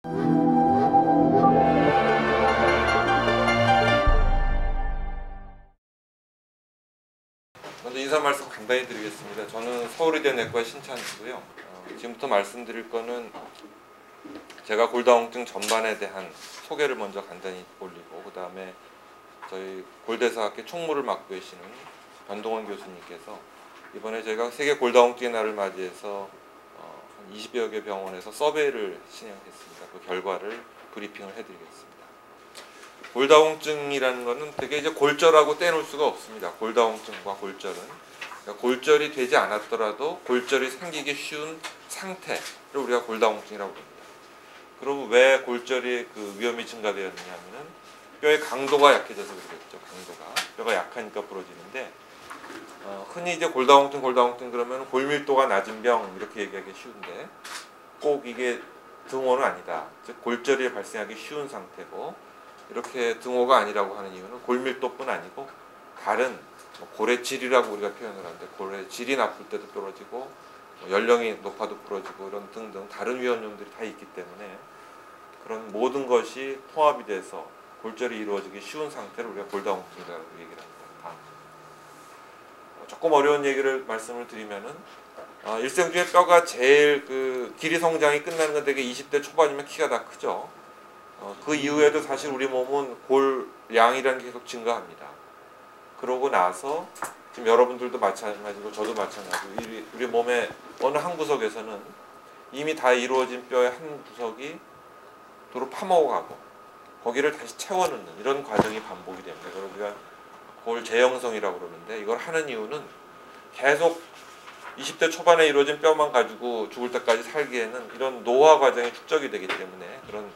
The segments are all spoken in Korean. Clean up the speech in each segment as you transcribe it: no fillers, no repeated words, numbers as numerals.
먼저 인사 말씀 간단히 드리겠습니다. 저는 서울의대 내과 신찬이고요. 지금부터 말씀드릴 거는 제가 골다공증 전반에 대한 소개를 먼저 간단히 올리고, 그 다음에 저희 골대사학회 총무를 맡고 계시는 변동원 교수님께서 이번에 저희가 세계 골다공증의 날을 맞이해서 한 20여 개 병원에서 서베이를 진행했습니다. 그 결과를 브리핑을 해드리겠습니다. 골다공증이라는 것은 되게 이제 골절하고 떼놓을 수가 없습니다. 골다공증과 골절은, 그러니까 골절이 되지 않았더라도 골절이 생기기 쉬운 상태를 우리가 골다공증이라고 합니다. 그럼 왜 골절이 그 위험이 증가되었느냐면은 뼈의 강도가 약해져서 그러겠죠. 강도가 뼈가 약하니까 부러지는데, 흔히 이제 골다공증 그러면 골밀도가 낮은 병 이렇게 얘기하기 쉬운데, 꼭 이게 등호는 아니다. 즉 골절이 발생하기 쉬운 상태고, 이렇게 등호가 아니라고 하는 이유는 골밀도뿐 아니고 다른 고래질이라고 우리가 표현을 하는데, 고래질이 나쁠 때도 부러지고 연령이 높아도 부러지고 이런 등등 다른 위험점들이 다 있기 때문에 그런 모든 것이 통합이 돼서 골절이 이루어지기 쉬운 상태를 우리가 골다공증이라고 얘기를 합니다. 조금 어려운 얘기를 말씀을 드리면은, 일생 중에 뼈가 제일 그 길이 성장이 끝나는 건 되게 20대 초반이면 키가 다 크죠. 그 이후에도 사실 우리 몸은 골량이라는 게 계속 증가합니다. 그러고 나서 지금 여러분들도 마찬가지고 저도 마찬가지고 우리 몸의 어느 한 구석에서는 이미 다 이루어진 뼈의 한 구석이 도로 파먹어가고 거기를 다시 채워넣는 이런 과정이 반복이 됩니다. 그걸 우리가 골 재형성이라고 그러는데, 이걸 하는 이유는 계속 20대 초반에 이루어진 뼈만 가지고 죽을 때까지 살기에는 이런 노화 과정이 축적이 되기 때문에 그런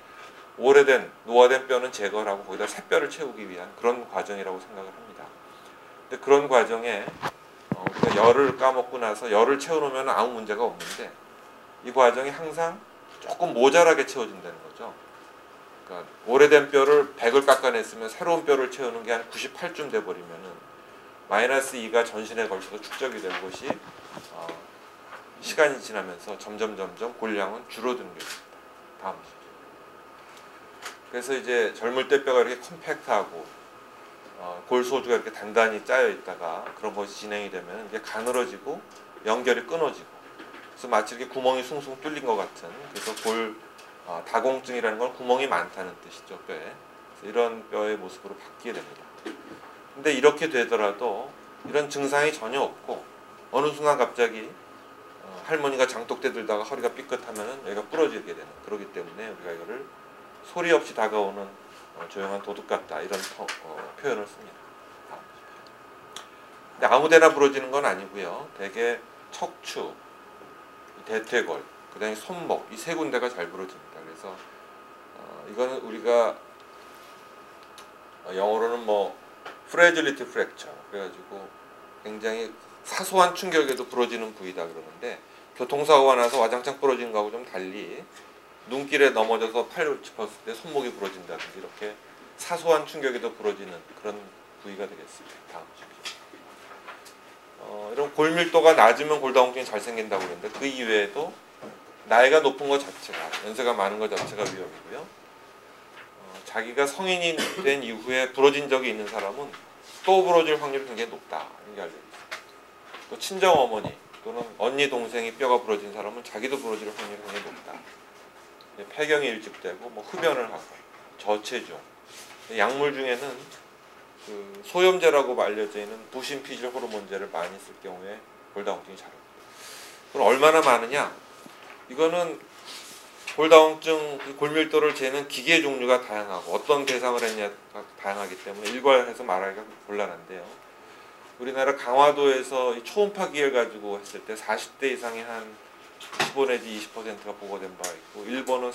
오래된 노화된 뼈는 제거를 하고 거기다 새 뼈를 채우기 위한 그런 과정이라고 생각을 합니다. 근데 그런 과정에 우리가 열을 까먹고 나서 열을 채워놓으면 아무 문제가 없는데, 이 과정이 항상 조금 모자라게 채워진다는 거죠. 그러니까 오래된 뼈를 100을 깎아냈으면 새로운 뼈를 채우는 게 한 98쯤 돼버리면은 마이너스 2가 전신에 걸쳐서 축적이 된 것이 시간이 지나면서 점점 골량은 줄어드는 게 있습니다. 다음 시죠. 그래서 이제 젊을 때 뼈가 이렇게 컴팩트하고 골 소주가 이렇게 단단히 짜여 있다가 그런 것이 진행이 되면 이게 가늘어지고 연결이 끊어지고, 그래서 마치 이렇게 구멍이 숭숭 뚫린 것 같은, 그래서 다공증이라는 건 구멍이 많다는 뜻이죠, 뼈에. 그래서 이런 뼈의 모습으로 바뀌게 됩니다. 근데 이렇게 되더라도 이런 증상이 전혀 없고 어느 순간 갑자기 할머니가 장독대 들다가 허리가 삐끗하면은 여기가 부러지게 되는, 그렇기 때문에 우리가 이거를 소리 없이 다가오는 조용한 도둑 같다 이런 표현을 씁니다. 근데 아무데나 부러지는 건 아니고요. 대개 척추, 대퇴골, 그다음에 손목 이 세 군데가 잘 부러집니다. 그래서 이거는 우리가 영어로는 fragility fracture 그래가지고 굉장히 사소한 충격에도 부러지는 부위다 그러는데, 교통사고가 나서 와장창 부러지는 거하고 좀 달리 눈길에 넘어져서 팔을 짚었을 때 손목이 부러진다든지 이렇게 사소한 충격에도 부러지는 그런 부위가 되겠습니다. 다음 이런 골밀도가 낮으면 골다공증이 잘 생긴다고 그러는데, 그 이외에도 나이가 높은 것 자체가, 연세가 많은 것 자체가 위험이고요. 자기가 성인이 된 이후에 부러진 적이 있는 사람은 또 부러질 확률이 굉장히 높다, 이게 알려져 있습니다. 또 친정 어머니 또는 언니 동생이 뼈가 부러진 사람은 자기도 부러질 확률이 굉장히 높다. 폐경이 일찍 되고 흡연을 하고 저체중, 약물 중에는 그 소염제라고 알려져 있는 부신피질 호르몬제를 많이 쓸 경우에 골다공증이 잘 옵니다. 그럼 얼마나 많으냐? 이거는 골다공증 골밀도를 재는 기계 종류가 다양하고 어떤 대상을 했냐가 다양하기 때문에 일괄해서 말하기가 곤란한데요. 우리나라 강화도에서 이 초음파 기계를 가지고 했을 때 40대 이상의 한 15 내지 20%가 보고된 바가 있고, 일본은 36%.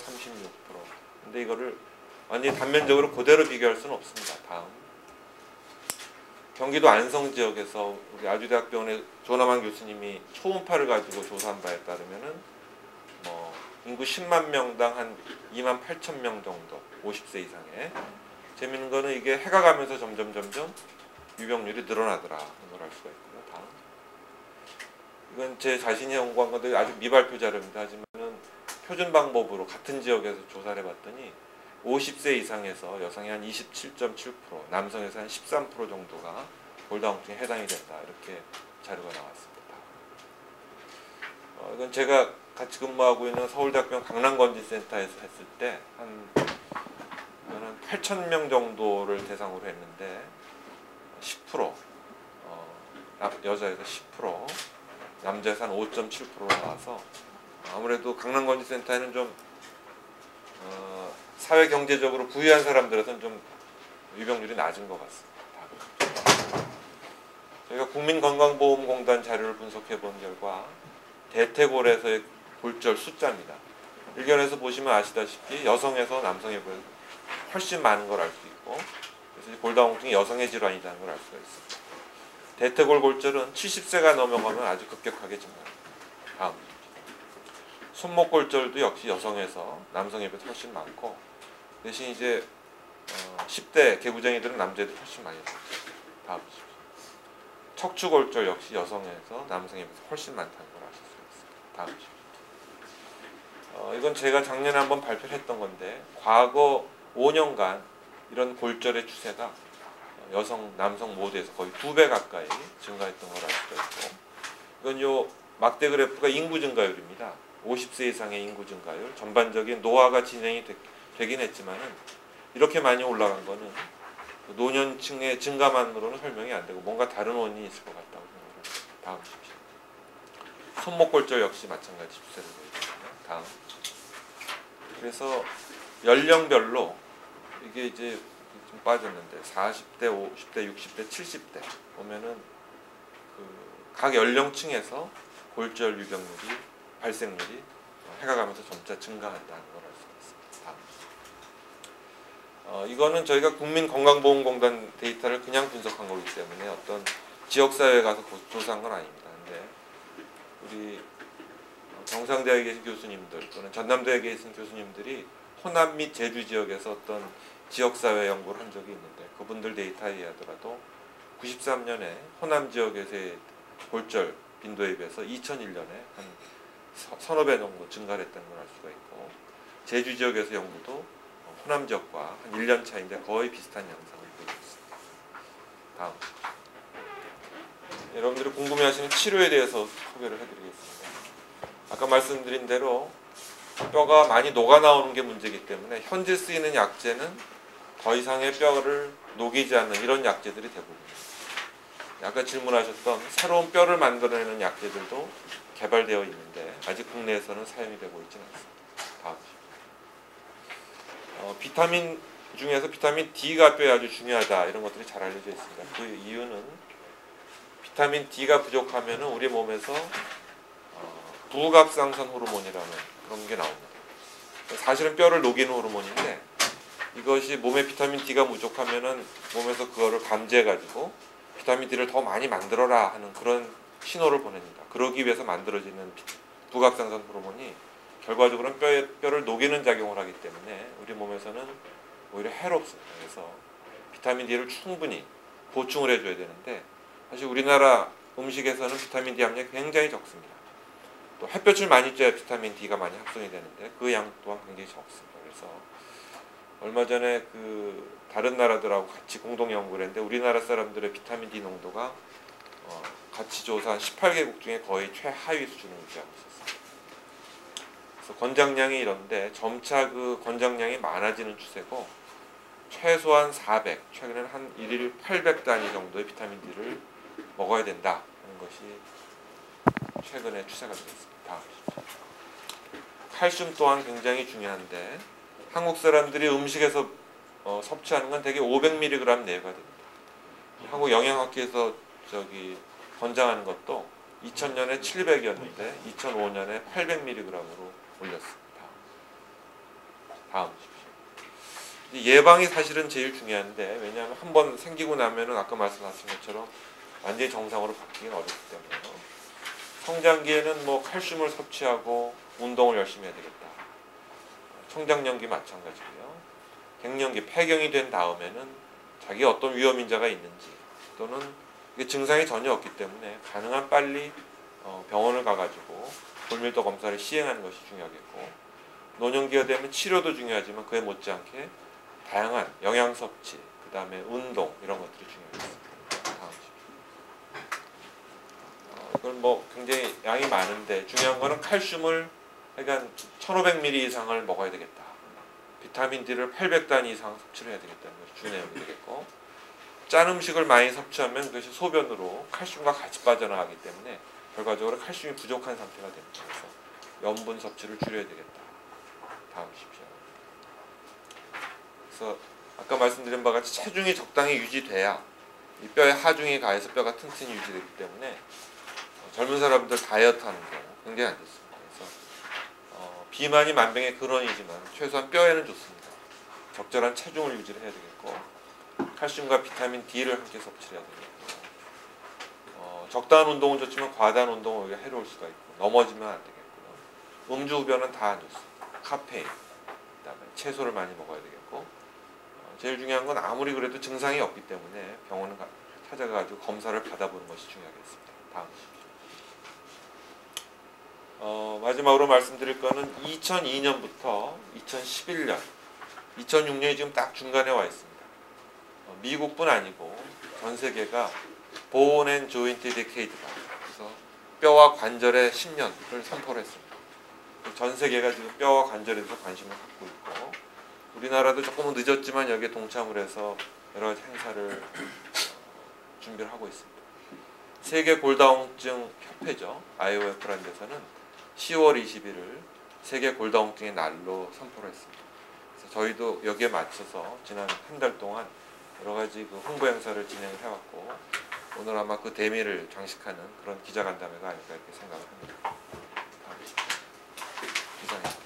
근데 이거를 완전히 단면적으로 그대로 비교할 수는 없습니다. 다음, 경기도 안성 지역에서 우리 아주대학병원의 조남한 교수님이 초음파를 가지고 조사한 바에 따르면은 인구 10만 명당 한 2만 8천 명 정도 50세 이상의, 재밌는 거는 이게 해가 가면서 점점 유병률이 늘어나더라 이걸 알 수가 있고요. 다음, 이건 제 자신이 연구한 건데 아주 미발표 자료입니다. 하지만은 표준 방법으로 같은 지역에서 조사를 해봤더니 50세 이상에서 여성이 한 27.7%, 남성에서 한 13% 정도가 골다공증에 해당이 된다. 이렇게 자료가 나왔습니다. 이건 제가 같이 근무하고 있는 서울대학병원 강남건진센터에서 했을 때 한 8,000명 정도를 대상으로 했는데 10%, 여자에서 10%, 남자에서 한 5.7% 나와서 아무래도 강남건진센터에는 좀 사회 경제적으로 부유한 사람들에서는 좀 유병률이 낮은 것 같습니다. 저희가 국민건강보험공단 자료를 분석해 본 결과 대퇴골에서의 골절 숫자입니다. 일견에서 보시면 아시다시피 여성에서 남성에 비해 훨씬 많은 걸 알 수 있고, 그래서 골다공증이 여성의 질환이라는 걸 알 수가 있습니다. 대퇴골 골절은 70세가 넘어가면 아주 급격하게 증가합니다. 다음 손목 골절도 역시 여성에서 남성에 비해 훨씬 많고, 대신 이제 10대 개구쟁이들은 남자애들 훨씬 많이 나오죠. 다음 척추 골절 역시 여성에서 남성에 비해 훨씬 많다는 걸 아실 수 있습니다. 다음 이건 제가 작년에 한번 발표를 했던 건데, 과거 5년간 이런 골절의 추세가 여성, 남성 모두에서 거의 2배 가까이 증가했던 걸 알 수가 있고, 이건 요 막대 그래프가 인구 증가율입니다. 50세 이상의 인구 증가율, 전반적인 노화가 진행이 되긴 했지만은 이렇게 많이 올라간 거는 노년층의 증가만으로는 설명이 안 되고 뭔가 다른 원인이 있을 것 같다고 생각합니다. 다음 주십시오. 손목 골절 역시 마찬가지 추세를 보여줍니다. 다음. 그래서 연령별로 이게 이제 좀 빠졌는데 40대, 50대, 60대, 70대 보면은 각 연령층에서 골절 유병률이 발생률이 해가 가면서 점차 증가한다는 걸 알 수가 있습니다. 다음. 이거는 저희가 국민건강보험공단 데이터를 그냥 분석한 거기 때문에 어떤 지역사회에 가서 조사한 건 아닙니다. 근데 우리 경상대학에 계신 교수님들 또는 전남대에 계신 교수님들이 호남 및 제주 지역에서 어떤 지역사회 연구를 한 적이 있는데, 그분들 데이터에 의하더라도 93년에 호남 지역에서의 골절 빈도에 비해서 2001년에 한 서너 배 정도 증가를 했다는 걸 알 수가 있고, 제주 지역에서 연구도 호남 지역과 한 1년 차인데 거의 비슷한 양상을 보이고 있습니다. 다음. 여러분들이 궁금해하시는 치료에 대해서 소개를 해드리겠습니다. 아까 말씀드린 대로 뼈가 많이 녹아 나오는 게 문제이기 때문에 현재 쓰이는 약제는 더 이상의 뼈를 녹이지 않는 이런 약제들이 대부분입니다. 아까 질문하셨던 새로운 뼈를 만들어내는 약제들도 개발되어 있는데 아직 국내에서는 사용이 되고 있지는 않습니다. 다음. 비타민 중에서 비타민 D가 뼈에 아주 중요하다, 이런 것들이 잘 알려져 있습니다. 그 이유는 비타민 D가 부족하면 우리 몸에서 부갑상선 호르몬이라는 그런 게 나옵니다. 사실은 뼈를 녹이는 호르몬인데, 이것이 몸에 비타민 D가 부족하면은 몸에서 그거를 감지해가지고 비타민 D를 더 많이 만들어라 하는 그런 신호를 보냅니다. 그러기 위해서 만들어지는 부갑상선 호르몬이 결과적으로는 뼈를 녹이는 작용을 하기 때문에 우리 몸에서는 오히려 해롭습니다. 그래서 비타민 D를 충분히 보충을 해줘야 되는데, 사실 우리나라 음식에서는 비타민 D 함량이 굉장히 적습니다. 또 햇볕을 많이 쬐야 비타민 D가 많이 합성이 되는데 그 양 또한 굉장히 적습니다. 그래서 얼마 전에 다른 나라들하고 같이 공동 연구를 했는데 우리나라 사람들의 비타민 D 농도가 같이 조사한 18개국 중에 거의 최하위 수준을 유지하고 있었습니다. 그래서 권장량이 이런데 점차 그 권장량이 많아지는 추세고, 최소한 400, 최근에는 한 1일 800 단위 정도의 비타민 D를 먹어야 된다 하는 것이 최근의 추세가 되겠습니다. 칼슘 또한 굉장히 중요한데 한국 사람들이 음식에서 섭취하는 건 대개 500mg 내외가 됩니다. 한국 영양학회에서 권장하는 것도 2000년에 700이었는데 2005년에 800mg으로 올렸습니다. 다음. 예방이 사실은 제일 중요한데, 왜냐하면 한번 생기고 나면은 아까 말씀하신 것처럼 완전히 정상으로 바뀌긴 어렵기 때문에요. 성장기에는 뭐 칼슘을 섭취하고 운동을 열심히 해야 되겠다. 청장년기 마찬가지고요. 갱년기, 폐경이 된 다음에는 자기가 어떤 위험 인자가 있는지 또는 이게 증상이 전혀 없기 때문에 가능한 빨리 병원을 가가지고 골밀도 검사를 시행하는 것이 중요하겠고, 노년기가 되면 치료도 중요하지만 그에 못지않게 다양한 영양 섭취, 그 다음에 운동 이런 것들이 중요하겠습니다. 다음 이건 뭐 굉장히 양이 많은데 중요한 거는 칼슘을 약간 1500ml 이상을 먹어야 되겠다. 비타민 D를 800단위 이상 섭취를 해야 되겠다는 것이 주 내용이 되겠고, 짠 음식을 많이 섭취하면 그것이 소변으로 칼슘과 같이 빠져나가기 때문에 결과적으로 칼슘이 부족한 상태가 됩니다. 그래서 염분 섭취를 줄여야 되겠다. 다음 보십시오. 그래서 아까 말씀드린 바와 같이 체중이 적당히 유지돼야 이 뼈의 하중이 가해서 뼈가 튼튼히 유지되기 때문에 젊은 사람들 다이어트 하는 경우 굉장히 안 좋습니다. 그래서 비만이 만병의 근원이지만 최소한 뼈에는 좋습니다. 적절한 체중을 유지를 해야 되겠고, 칼슘과 비타민 D를 함께 섭취해야 되겠고, 적당한 운동은 좋지만 과다한 운동은 오히려 해로울 수가 있고, 넘어지면 안 되겠고요. 음주 흡연은 다 안 좋습니다. 카페인, 그다음에 채소를 많이 먹어야 되겠고, 제일 중요한 건 아무리 그래도 증상이 없기 때문에 병원을 찾아가지고 검사를 받아보는 것이 중요하겠습니다. 다음. 마지막으로 말씀드릴 거는 2002년부터 2011년, 2006년이 지금 딱 중간에 와 있습니다. 미국뿐 아니고 전 세계가 Bone and Joint Decade다. 그래서 뼈와 관절의 10년을 선포를 했습니다. 전 세계가 지금 뼈와 관절에 대해서 관심을 갖고 있고, 우리나라도 조금은 늦었지만 여기에 동참을 해서 여러 가지 행사를 준비를 하고 있습니다. 세계 골다공증 협회죠. IOF라는 데서는 10월 20일을 세계 골다공증의 날로 선포를 했습니다. 그래서 저희도 여기에 맞춰서 지난 한 달 동안 여러 가지 그 홍보 행사를 진행을 해왔고, 오늘 아마 그 대미를 장식하는 그런 기자간담회가 아닐까 이렇게 생각을 합니다. 이상입니다.